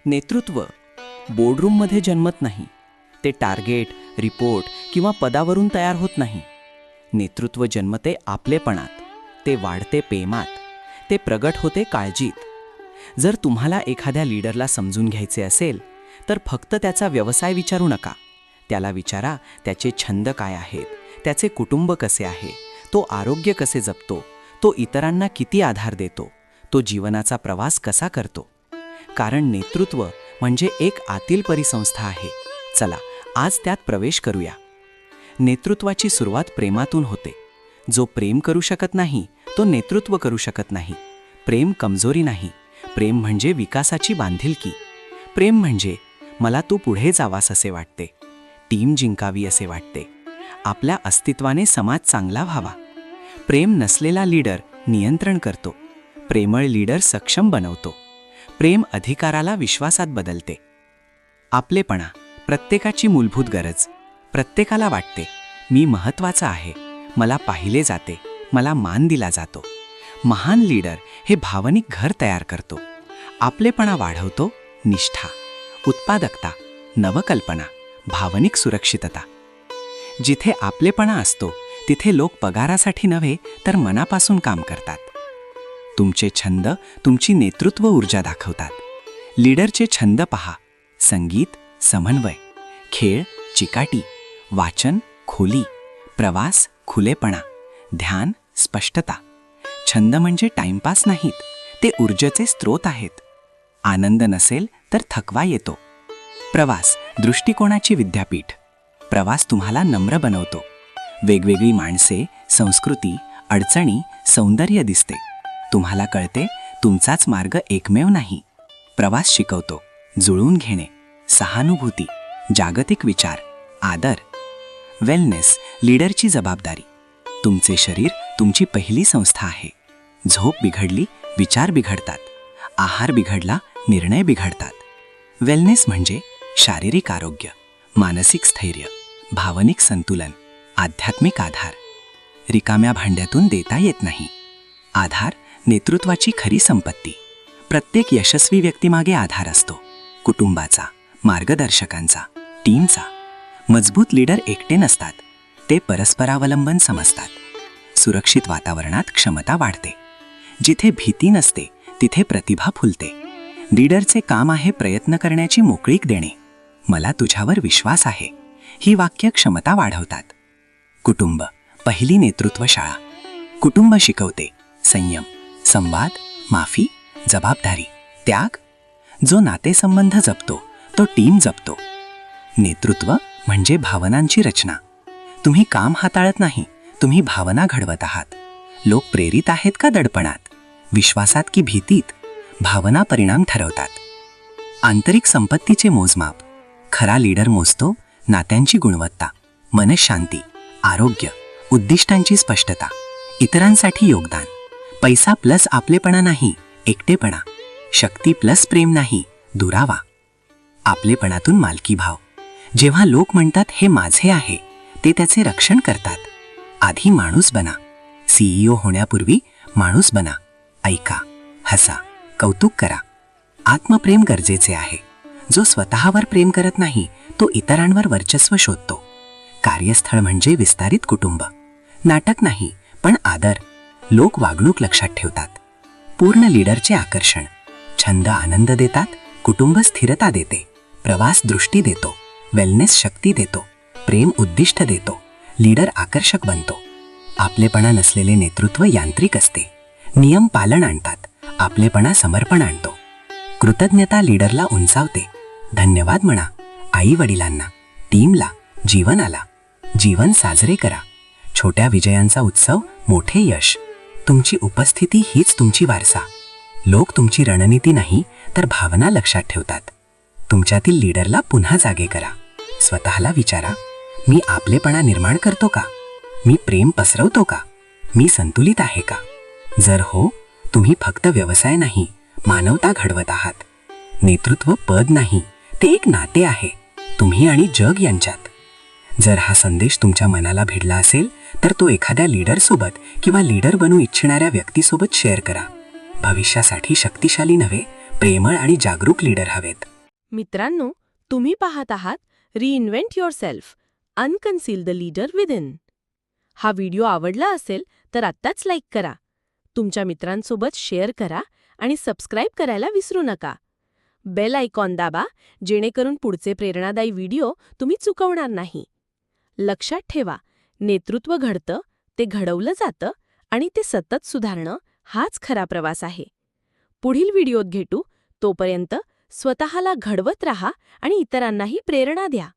नेतृत्व बोर्डरूममध्ये जन्मत नाही. ते टार्गेट, रिपोर्ट किंवा पदावरून तयार होत नाही. नेतृत्व जन्मते आपलेपणात, ते वाढते प्रेमात, ते प्रगट होते काळजीत. जर तुम्हाला एखाद्या लीडरला समजून घ्यायचे असेल तर फक्त त्याचा व्यवसाय विचारू नका. त्याला विचारा त्याचे छंद काय आहेत, त्याचे कुटुंब कसे आहे, तो आरोग्य कसे जपतो, तो इतरांना किती आधार देतो, तो जीवनाचा प्रवास कसा करतो. कारण नेतृत्व म्हणजे एक आतील परिसंस्था आहे. चला आज त्यात प्रवेश करूया. नेतृत्वाची सुरुवात प्रेमातून होते. जो प्रेम करू शकत नाही तो नेतृत्व करू शकत नाही. प्रेम कमजोरी नाही. प्रेम म्हणजे विकासाची बांधिलकी. प्रेम म्हणजे मला तू पुढे जावास असे वाटते, टीम जिंकावी असे वाटते, आपल्या अस्तित्वाने समाज चांगला व्हावा. प्रेम नसलेला लीडर नियंत्रण करतो. प्रेमळ लीडर सक्षम बनवतो. प्रेम अधिकाराला विश्वासात बदलते. आपलेपणा प्रत्येकाची मूलभूत गरज. प्रत्येकाला वाटते मी महत्त्वाचा आहे, मला पाहिले जाते, मला मान दिला जातो. महान लीडर हे भावनिक घर तयार करतो. आपलेपणा वाढवतो. निष्ठा, उत्पादकता, नवकल्पना, भावनिक सुरक्षितता. जिथे आपलेपणा असतो तिथे लोक पगारासाठी नव्हे तर मनापासून काम करतात. तुमचे छंद तुमची नेतृत्व ऊर्जा दाखवतात. लीडरचे छंद पहा. संगीत, समन्वय, खेळ, चिकाटी, वाचन, खोली, प्रवास, खुलेपणा, ध्यान, स्पष्टता. छंद म्हणजे टाइमपास नाहीत, ते ऊर्जेचे स्रोत आहेत. आनंद नसेल तर थकवा येतो. प्रवास दृष्टिकोनाची विद्यापीठ. प्रवास तुम्हाला नम्र बनवतो. वेगवेगळी माणसे, संस्कृती, अडचणी, सौंदर्य दिसते. तुम्हाला कळते तुमचाच मार्ग एकमेव नाही. प्रवास शिकवतो जुळून घेणे, सहानुभूती, जागतिक विचार, आदर. वेलनेस लीडरची जबाबदारी. तुमचे शरीर तुमची पहिली संस्था आहे. झोप बिघडली विचार बिघडतात. आहार बिघडला निर्णय बिघडतात. वेलनेस म्हणजे शारीरिक आरोग्य, मानसिक स्थैर्य, भावनिक संतुलन, आध्यात्मिक आधार. रिकाम्या भांड्यातून देता येत नाही. आधार नेतृत्वाची खरी संपत्ती. प्रत्येक यशस्वी व्यक्तीमागे आधार असतो. कुटुंबाचा, मार्गदर्शकांचा, टीमचा. मजबूत लीडर एकटे नसतात, ते परस्परावलंबन समजतात. सुरक्षित वातावरणात क्षमता वाढते. जिथे भीती नसते तिथे प्रतिभा फुलते. लीडरचे काम आहे प्रयत्न करण्याची मोकळीक देणे. मला तुझ्यावर विश्वास आहे. ही वाक्य क्षमता वाढवतात. कुटुंब पहिली नेतृत्व शाळा. कुटुंब शिकवते संयम, संवाद, माफी, जबाबदारी, त्याग. जो नातेसंबंध जपतो तो टीम जपतो. नेतृत्व म्हणजे भावनांची रचना. तुम्ही काम हाताळत नाही, तुम्ही भावना घडवत आहात. लोक प्रेरित आहेत का दडपणात, विश्वासात की भीतीत? भावना परिणाम ठरवतात. आंतरिक संपत्तीचे मोजमाप. खरा लीडर मोजतो नात्यांची गुणवत्ता, मनःशांती, आरोग्य, उद्दिष्टांची स्पष्टता, इतरांसाठी योगदान. पैसा प्लस आपलेपणा नाही, एकटेपणा. शक्ती प्लस प्रेम नाही, दुरावा. आपलेपणातून मालकी भाव. जेव्हा लोक म्हणतात हे माझे आहे, ते त्याचे रक्षण करतात. आधी माणूस बना. CEO होण्यापूर्वी माणूस बना. ऐका, हसा, कौतुक करा. आत्मप्रेम गरजेचे आहे. जो स्वतःवर प्रेम करत नाही तो इतरांवर वर्चस्व शोधतो. कार्यस्थळ म्हणजे विस्तारित कुटुंब. नाटक नाही पण आदर. लोक वागणूक लक्षात ठेवतात. पूर्ण लीडरचे आकर्षण. छंद आनंद देतात, कुटुंब स्थिरता देते, प्रवास दृष्टी देतो, वेलनेस शक्ती देतो, प्रेम उद्दिष्ट देतो. लीडर आकर्षक बनतो. आपलेपणा नसलेले नेतृत्व यांत्रिक असते. नियम पालन आणतात, आपलेपणा समर्पण आणतो. कृतज्ञता लीडरला उंचावते. धन्यवाद म्हणा आई वडिलांना, टीमला, जीवनाला. जीवन साजरे करा. छोट्या विजयांचा उत्सव, मोठे यश. तुमची उपस्थिती हीच तुमची वारसा. लोक तुमची रणनीती नाही तर भावना लक्षात ठेवतात. तुमच्यातील लीडरला पुन्हा जागे करा. स्वतःला विचारा, मी आपलेपणा निर्माण करतो का? मी प्रेम पसरवतो का? मी संतुलित आहे का? जर हो, तुम्ही फक्त व्यवसाय नाही, मानवता घडवत आहात. नेतृत्व पद नाही, ते एक नाते आहे, तुम्ही आणि जग यांच्यात. जर हा संदेश तुमच्या मनाला भिडला असेल तर तो एखाद्या लीडरसोबत किंवा लीडर बनू इच्छिणाऱ्या व्यक्तीसोबत शेअर करा. भविष्यासाठी शक्तिशाली नव्हे, प्रेमळ आणि जागरूक लीडर हवेत. मित्रांनो, तुम्ही पाहत आहात reinvent yourself, unconceal the leader within. हा व्हिडिओ आवडला असेल तर आत्ताच लाईक करा, तुमच्या मित्रांसोबत शेअर करा आणि सबस्क्राईब करायला विसरू नका. बेल आयकॉन दाबा जेणेकरून पुढचे प्रेरणादायी व्हिडिओ तुम्ही चुकवणार नाही. लक्षात ठेवा, नेतृत्व घडतं, ते घडवलं जातं आणि ते सतत सुधारणं हाच खरा प्रवास आहे. पुढील व्हिडिओत भेटू, तोपर्यंत स्वतःला घडवत राहा आणि इतरांनाही प्रेरणा द्या.